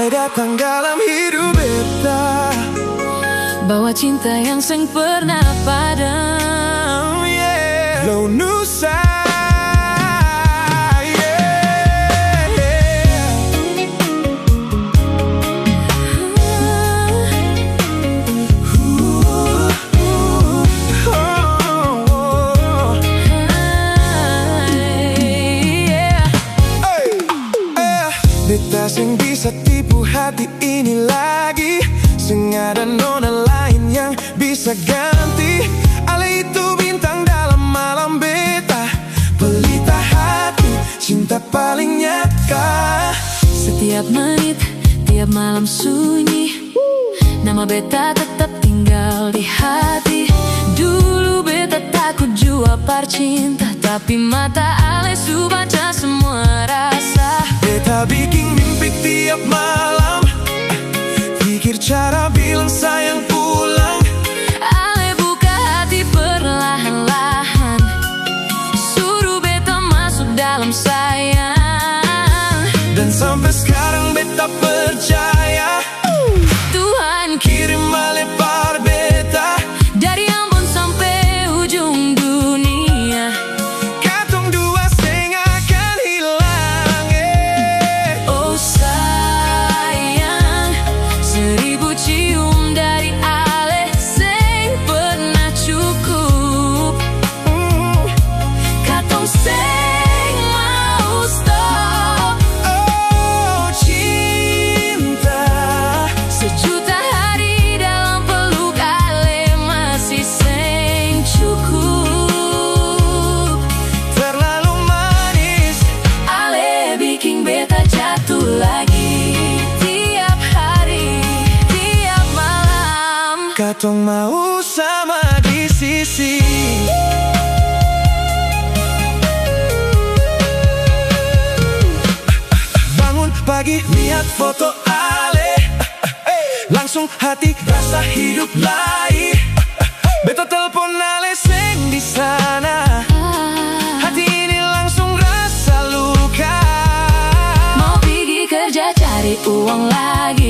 Ale datang dalam hidup beta, bawa cinta yang seng pernah padam. Lo Nusa. Beta sing bisa tipu hati ini lagi, sing ada nona lain yang bisa ganti. Ale itu bintang dalam malam beta, pelita hati, cinta paling nyata. Setiap menit, tiap malam sunyi, nama beta tetap tinggal di hati. Dulu beta takut jua percinta, tapi mata ale su baca semua rasa. Beta bikin mimpi tiap malam, pikir cara bilang sayang pulang. Ale buka hati perlahan-lahan, suruh beta masuk dalam sayang. Dan sampai sekarang beta percaya Tuhan kirim malepar beta dari Ambon sampai ujung dunia. Katong dua seng akan hilang. Oh sayang, 1000 cium dari ale seng pernah cukup. Katong seng mau stop. Oh cinta, Sejuta hari dalam peluk ale masih seng cukup. terlalu manis. Ale bikin beta jatuh lagi tiap hari, tiap malam. Katong mau sama di sisi. Bangun pagi lihat foto ale, langsung hati rasa hidup lagi. Beta telepon ale seng di sana, hati ini langsung rasa luka. Mau pergi kerja cari uang lagi.